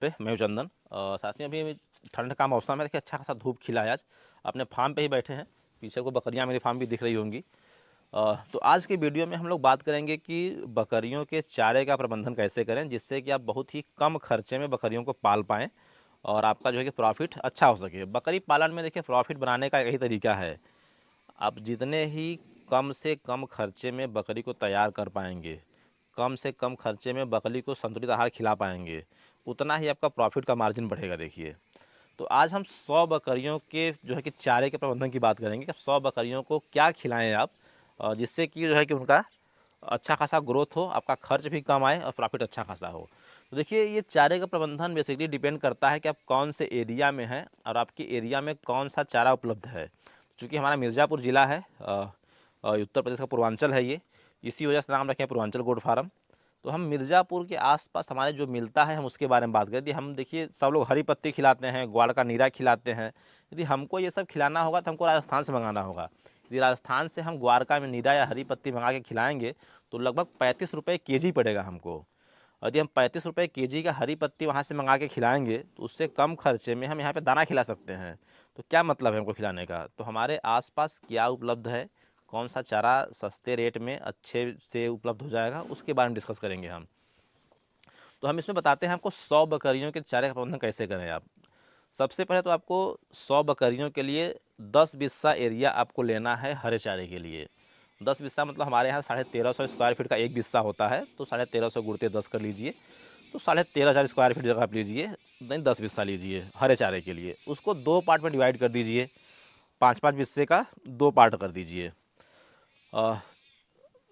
पे मैं हूं चंदन। साथ में अभी ठंड का मौसम है, देखिए अच्छा खासा धूप खिला है आज। अपने फार्म पे ही बैठे हैं, पीछे को बकरियां मेरी फार्म भी दिख रही होंगी। तो आज की वीडियो में हम लोग बात करेंगे कि बकरियों के चारे का प्रबंधन कैसे करें, जिससे कि आप बहुत ही कम खर्चे में बकरियों को पाल पाएँ और आपका जो है कि प्रॉफिट अच्छा हो सके। बकरी पालन में देखिए प्रॉफिट बनाने का यही तरीका है। आप जितने ही कम से कम खर्चे में बकरी को तैयार कर पाएंगे, कम से कम खर्चे में बकरी को संतुलित आहार खिला पाएंगे, उतना ही आपका प्रॉफिट का मार्जिन बढ़ेगा। देखिए, तो आज हम 100 बकरियों के जो है कि चारे के प्रबंधन की बात करेंगे कि 100 बकरियों को क्या खिलाएं आप, जिससे कि जो है कि उनका अच्छा खासा ग्रोथ हो, आपका खर्च भी कम आए और प्रॉफिट अच्छा खासा हो। तो देखिए, ये चारे का प्रबंधन बेसिकली डिपेंड करता है कि आप कौन से एरिया में हैं और आपके एरिया में कौन सा चारा उपलब्ध है। चूँकि हमारा मिर्ज़ापुर ज़िला है, उत्तर प्रदेश का पूर्वांचल है ये, इसी वजह से नाम रखे हैं पूर्वांचल गोट फार्म। तो हम मिर्ज़ापुर के आसपास हमारे जो मिलता है हम उसके बारे में बात करें। यदि हम देखिए, सब लोग हरी पत्ती खिलाते हैं, ग्वार का नीरा खिलाते हैं। यदि हमको ये सब खिलाना होगा तो हमको राजस्थान से मंगाना होगा। यदि राजस्थान से हम ग्वार का नीरा या हरी पत्ती मंगा के खिलाएंगे तो लगभग 35 रुपये केजी पड़ेगा हमको। यदि हम 35 रुपये केजी का हरी पत्ती वहाँ से मंगा के खिलाएंगे तो उससे कम खर्चे में हम यहाँ पे दाना खिला सकते हैं। तो क्या मतलब है हमको खिलाने का, तो हमारे आसपास क्या उपलब्ध है, कौन सा चारा सस्ते रेट में अच्छे से उपलब्ध हो जाएगा, उसके बारे में डिस्कस करेंगे हम। तो हम इसमें बताते हैं आपको 100 बकरियों के चारे का प्रबंधन कैसे करें आप। सबसे पहले तो आपको 100 बकरियों के लिए 10 बिस्सा एरिया आपको लेना है हरे चारे के लिए। 10 बिस्सा मतलब हमारे यहाँ 1350 स्क्वायर फीट का एक बिस्सा होता है, तो 1350 गुणते 10 कर लीजिए, तो 13,500 स्क्वायर फीट जगह आप लीजिए। नहीं, 10 बिस्सा लीजिए हरे चारे के लिए, उसको 2 पार्ट में डिवाइड कर दीजिए। 5-5 बिस्से का 2 पार्ट कर दीजिए।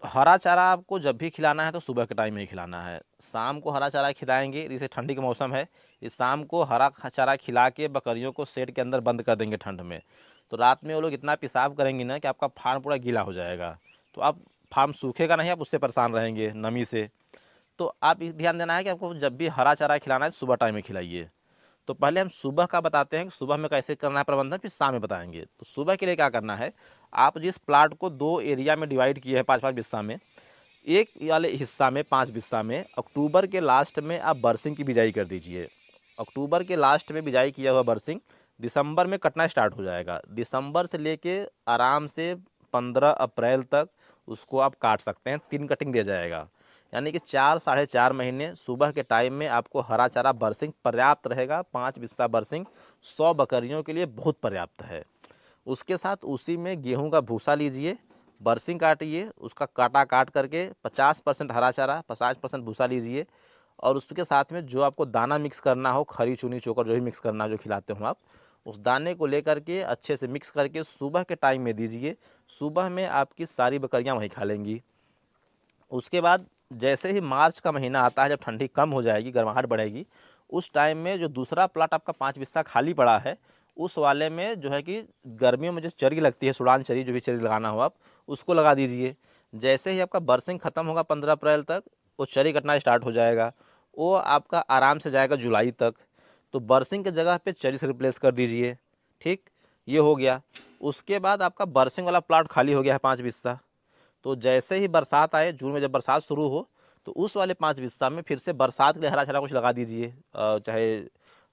हरा चारा आपको जब भी खिलाना है तो सुबह के टाइम में ही खिलाना है। शाम को हरा चारा खिलाएंगे, जैसे ठंडी का मौसम है, इस शाम को हरा चारा खिला के बकरियों को शेड के अंदर बंद कर देंगे ठंड में। तो रात में वो लोग इतना पेशाब करेंगी ना कि आपका फार्म पूरा गीला हो जाएगा। तो आप फार्म सूखेगा नहीं, आप उससे परेशान रहेंगे नमी से। तो आप ध्यान देना है कि आपको जब भी हरा चारा खिलाना है तो सुबह टाइम में खिलाइए। तो पहले हम सुबह का बताते हैं कि सुबह में कैसे करना है प्रबंधन, फिर शाम में बताएंगे। तो सुबह के लिए क्या करना है, आप जिस प्लाट को 2 एरिया में डिवाइड किए हैं 5-5 बिस्सा में, एक वाले हिस्सा में 5 बिस्सा में अक्टूबर के लास्ट में आप बरसिंग की बिजाई कर दीजिए। अक्टूबर के लास्ट में बिजाई किया हुआ बरसिंग दिसंबर में कटना स्टार्ट हो जाएगा। दिसंबर से लेके आराम से 15 अप्रैल तक उसको आप काट सकते हैं, 3 कटिंग दिया जाएगा। यानी कि 4-4.5 महीने सुबह के टाइम में आपको हरा चारा बरसिंग पर्याप्त रहेगा। 5 बिस्सा बरसिंग 100 बकरियों के लिए बहुत पर्याप्त है। उसके साथ उसी में गेहूं का भूसा लीजिए, बरसिंग काटिए, उसका काटा काट करके 50% हरा चारा 50% भूसा लीजिए, और उसके साथ में जो आपको दाना मिक्स करना हो, खरी चूनी चोकर जो भी मिक्स करना हो, जो खिलाते हो आप, उस दाने को लेकर के अच्छे से मिक्स करके सुबह के टाइम में दीजिए। सुबह में आपकी सारी बकरियां वहीं खा लेंगी। उसके बाद जैसे ही मार्च का महीना आता है, जब ठंडी कम हो जाएगी, गर्माहट बढ़ेगी, उस टाइम में जो दूसरा प्लाट आपका 5 बिस्सा खाली पड़ा है, उस वाले में जो है कि गर्मियों में जो चरी लगती है, सुड़ान चरी, जो भी चरी लगाना हो आप उसको लगा दीजिए। जैसे ही आपका बरसिंग खत्म होगा 15 अप्रैल तक, वो चरी कटना स्टार्ट हो जाएगा। वो आपका आराम से जाएगा जुलाई तक। तो बरसिंग की जगह पे चरी से रिप्लेस कर दीजिए। ठीक, ये हो गया। उसके बाद आपका बरसिंग वाला प्लाट खाली हो गया है 5 बिस्सा। तो जैसे ही बरसात आए, जून में जब बरसात शुरू हो, तो उस वाले 5 बिस्सा में फिर से बरसात के लिए हरा चारा कुछ लगा दीजिए। चाहे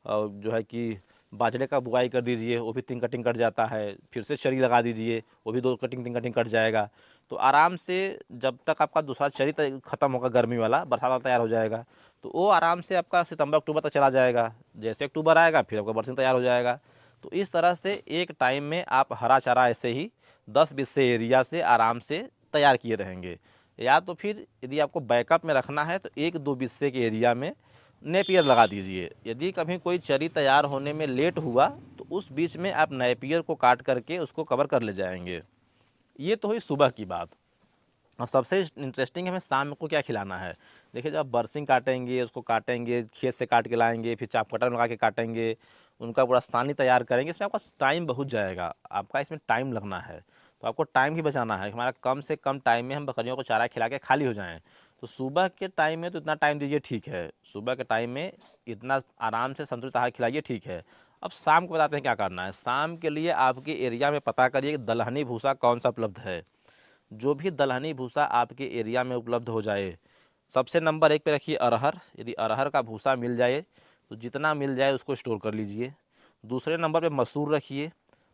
जो है कि बाजरे का बुआई कर दीजिए, वो भी 3 कटिंग कट जाता है। फिर से चरी लगा दीजिए, वो भी 2 कटिंग 3 कटिंग कट जाएगा। तो आराम से जब तक आपका दूसरा चरी खत्म होगा, गर्मी वाला बरसात वाला तैयार हो जाएगा, तो वो आराम से आपका सितंबर अक्टूबर तक चला जाएगा। जैसे अक्टूबर आएगा फिर आपका बरसिंग तैयार हो जाएगा। तो इस तरह से एक टाइम में आप हरा चारा ऐसे ही 10 बिस्से एरिया से आराम से तैयार किए रहेंगे। या तो फिर यदि आपको बैकअप में रखना है तो 1-2 बिस्से के एरिया में नेपियर लगा दीजिए। यदि कभी कोई चरी तैयार होने में लेट हुआ तो उस बीच में आप नेपियर को काट करके उसको कवर कर ले जाएंगे। ये तो हुई सुबह की बात। अब सबसे इंटरेस्टिंग हमें शाम को क्या खिलाना है। देखिए, जब बरसिंग काटेंगे, उसको काटेंगे, खेत से काट के लाएंगे, फिर चाप कटर लगा के काटेंगे, उनका पूरा सानी तैयार करेंगे, इसमें आपका टाइम बहुत जाएगा, आपका इसमें टाइम लगना है। तो आपको टाइम ही बचाना है, हमारा कम से कम टाइम में हम बकरियों को चारा खिला के खाली हो जाएँ। तो सुबह के टाइम में तो इतना टाइम दीजिए, ठीक है, सुबह के टाइम में इतना आराम से संतुलित आहार खिलाइए, ठीक है। अब शाम को बताते हैं क्या करना है। शाम के लिए आपके एरिया में पता करिए कि दलहनी भूसा कौन सा उपलब्ध है। जो भी दलहनी भूसा आपके एरिया में उपलब्ध हो जाए, सबसे नंबर 1 पे रखिए अरहर। यदि अरहर का भूसा मिल जाए तो जितना मिल जाए उसको स्टोर कर लीजिए। दूसरे नंबर पे मसूर रखिए,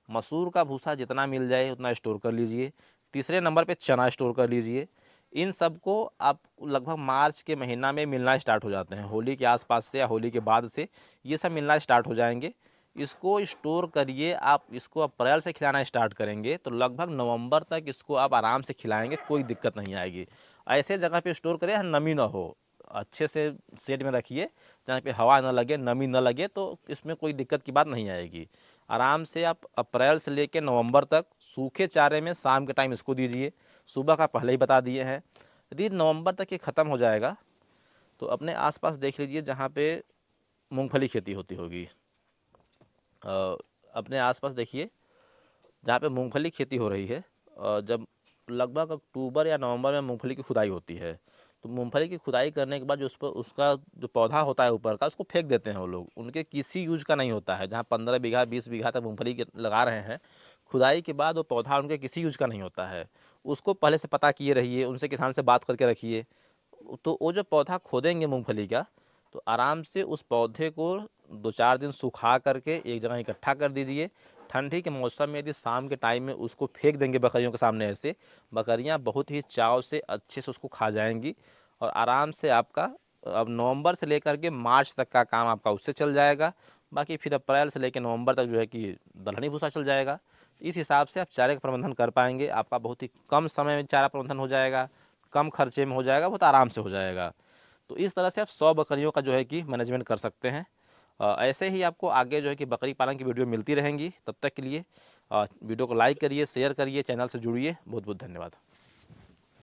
मसूर का भूसा जितना मिल जाए उतना स्टोर कर लीजिए। तीसरे नंबर पे चना स्टोर कर लीजिए। इन सब को आप लगभग मार्च के महीना में मिलना स्टार्ट हो जाते हैं, होली के आसपास से या होली के बाद से ये सब मिलना स्टार्ट हो जाएंगे। इसको स्टोर करिए, आप इसको अप्रैल से खिलाना स्टार्ट करेंगे तो लगभग नवंबर तक इसको आप आराम से खिलाएंगे, कोई दिक्कत नहीं आएगी। ऐसे जगह पे स्टोर करिए नमी ना हो, अच्छे से शेड में रखिए जहाँ पे हवा ना लगे, नमी ना लगे, तो इसमें कोई दिक्कत की बात नहीं आएगी। आराम से आप अप्रैल से लेकर नवंबर तक सूखे चारे में शाम के टाइम इसको दीजिए, सुबह का पहले ही बता दिए हैं। यदि नवंबर तक ये ख़त्म हो जाएगा तो अपने आसपास देख लीजिए जहाँ पे मूंगफली खेती होती होगी, अपने आसपास देखिए जहाँ पे मूंगफली खेती हो रही है, जब लगभग अक्टूबर या नवंबर में मूंगफली की खुदाई होती है, तो मूंगफली की खुदाई करने के बाद जो उस पर उसका जो पौधा होता है ऊपर का, उसको फेंक देते हैं वो लोग, उनके किसी यूज का नहीं होता है। जहाँ 15 बीघा 20 बीघा तक मूंगफली के लगा रहे हैं, खुदाई के बाद वो पौधा उनके किसी यूज का नहीं होता है। उसको पहले से पता किए रहिए, उनसे किसान से बात करके रखिए। तो वो जो पौधा खोदेंगे मूंगफली का, तो आराम से उस पौधे को 2-4 दिन सुखा करके एक जगह इकट्ठा कर दीजिए। ठंडी के मौसम में यदि शाम के टाइम में उसको फेंक देंगे बकरियों के सामने ऐसे, बकरियां बहुत ही चाव से अच्छे से उसको खा जाएंगी और आराम से आपका अब नवंबर से लेकर के मार्च तक का काम आपका उससे चल जाएगा। बाकी फिर अप्रैल से लेकर नवंबर तक जो है कि दलहनी भूसा चल जाएगा। इस हिसाब से आप चारे का प्रबंधन कर पाएंगे, आपका बहुत ही कम समय में चारा प्रबंधन हो जाएगा, कम खर्चे में हो जाएगा, बहुत आराम से हो जाएगा। तो इस तरह से आप 100 बकरियों का जो है कि मैनेजमेंट कर सकते हैं। ऐसे ही आपको आगे जो है कि बकरी पालन की वीडियो मिलती रहेंगी। तब तक के लिए वीडियो को लाइक करिए, शेयर करिए, चैनल से जुड़िए। बहुत बहुत धन्यवाद।